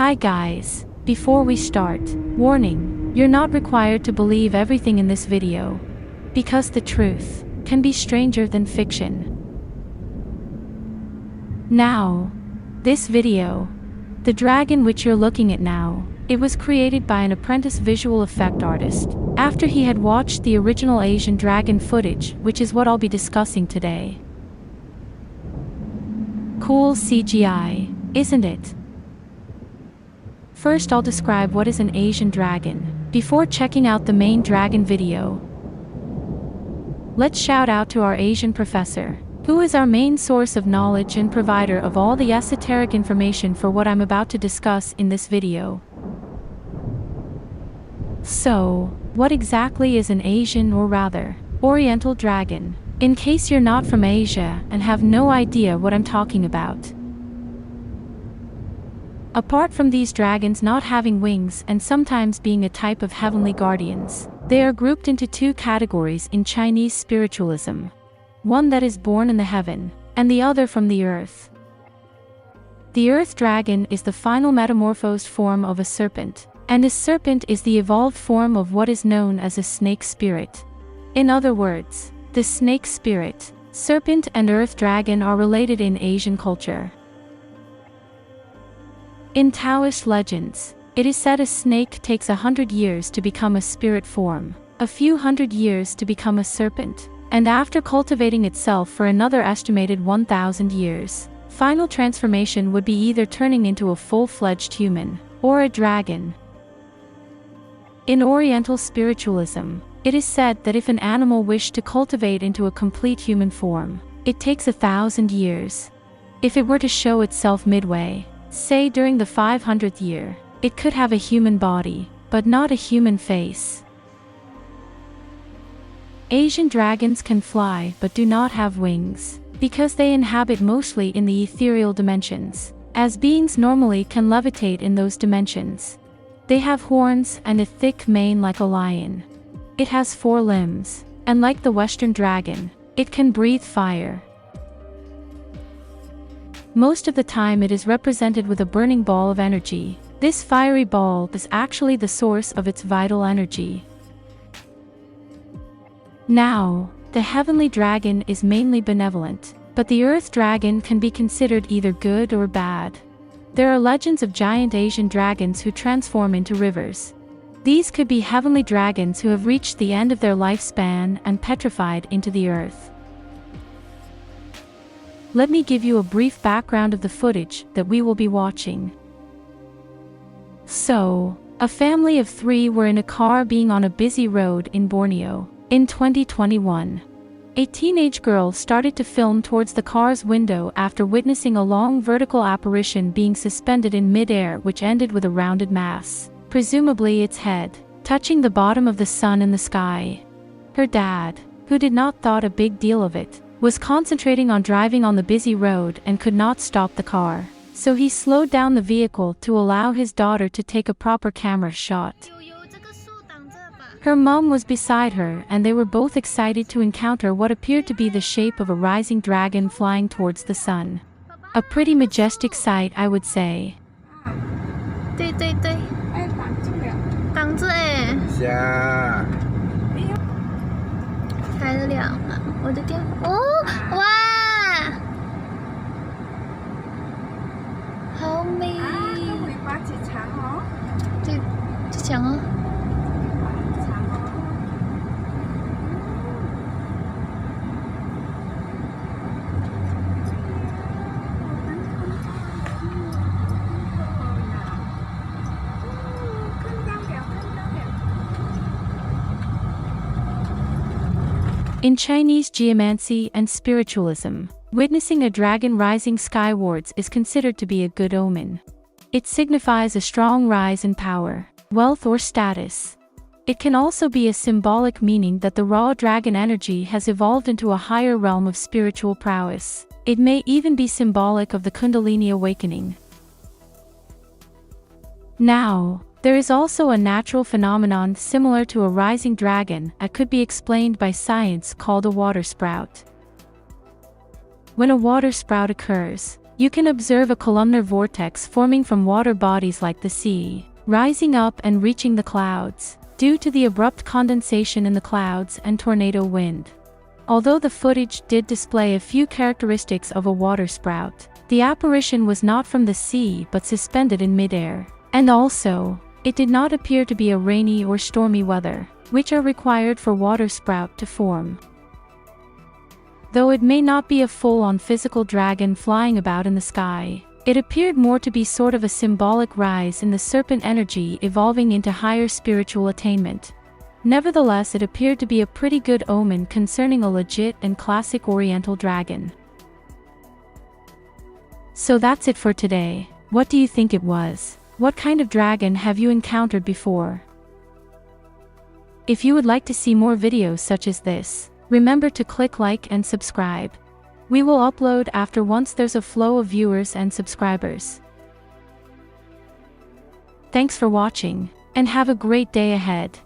Hi guys, before we start, warning, you're not required to believe everything in this video, because the truth can be stranger than fiction. Now, this video, the dragon which you're looking at now, it was created by an apprentice visual effect artist, after he had watched the original Asian dragon footage, which is what I'll be discussing today. Cool CGI, isn't it? First I'll describe what is an Asian dragon, before checking out the main dragon video. Let's shout out to our Asian professor, who is our main source of knowledge and provider of all the esoteric information for what I'm about to discuss in this video. So, what exactly is an Asian, or rather, Oriental dragon, in case you're not from Asia and have no idea what I'm talking about? Apart from these dragons not having wings and sometimes being a type of heavenly guardians, they are grouped into two categories in Chinese spiritualism. One that is born in the heaven, and the other from the earth. The earth dragon is the final metamorphosed form of a serpent, and this serpent is the evolved form of what is known as a snake spirit. In other words, the snake spirit, serpent and earth dragon are related in Asian culture. In Taoist legends, it is said a snake takes 100 years to become a spirit form, a few hundred years to become a serpent, and after cultivating itself for another estimated 1,000 years, final transformation would be either turning into a full-fledged human, or a dragon. In Oriental spiritualism, it is said that if an animal wished to cultivate into a complete human form, it takes 1,000 years. If it were to show itself midway, say during the 500th year, it could have a human body, but not a human face. Asian dragons can fly but do not have wings, because they inhabit mostly in the ethereal dimensions, as beings normally can levitate in those dimensions. They have horns and a thick mane like a lion. It has 4 limbs, and like the Western dragon, it can breathe fire. Most of the time it is represented with a burning ball of energy. This fiery ball is actually the source of its vital energy. Now, the heavenly dragon is mainly benevolent, but the earth dragon can be considered either good or bad. There are legends of giant Asian dragons who transform into rivers. These could be heavenly dragons who have reached the end of their lifespan and petrified into the earth. Let me give you a brief background of the footage that we will be watching. So, a family of 3 were in a car being on a busy road in Borneo, in 2021. A teenage girl started to film towards the car's window after witnessing a long vertical apparition being suspended in mid-air which ended with a rounded mass, presumably its head, touching the bottom of the sun in the sky. Her dad, who did not thought a big deal of it, was concentrating on driving on the busy road and could not stop the car, so he slowed down the vehicle to allow his daughter to take a proper camera shot. Her mom was beside her and they were both excited to encounter what appeared to be the shape of a rising dragon flying towards the sun. A pretty majestic sight, I would say. 对对对，哎，挡住哎，下，开了亮了，我的天，哦，哇，好美，尾巴几长哦，最长哦。In Chinese geomancy and spiritualism, witnessing a dragon rising skywards is considered to be a good omen. It signifies a strong rise in power, wealth or status. It can also be a symbolic meaning that the raw dragon energy has evolved into a higher realm of spiritual prowess. It may even be symbolic of the Kundalini awakening. Now, there is also a natural phenomenon similar to a rising dragon that could be explained by science called a water sprout. When a water sprout occurs, You can observe a columnar vortex forming from water bodies like the sea, rising up and reaching the clouds, due to the abrupt condensation in the clouds and tornado wind. Although the footage did display a few characteristics of a water sprout, the apparition was not from the sea but suspended in midair. And also, it did not appear to be a rainy or stormy weather, which are required for water sprout to form. Though it may not be a full-on physical dragon flying about in the sky, it appeared more to be sort of a symbolic rise in the serpent energy evolving into higher spiritual attainment. Nevertheless, it appeared to be a pretty good omen concerning a legit and classic Oriental dragon. So that's it for today. What do you think it was? What kind of dragon have you encountered before? If you would like to see more videos such as this, remember to click like and subscribe. We will upload after once there's a flow of viewers and subscribers. Thanks for watching, and have a great day ahead.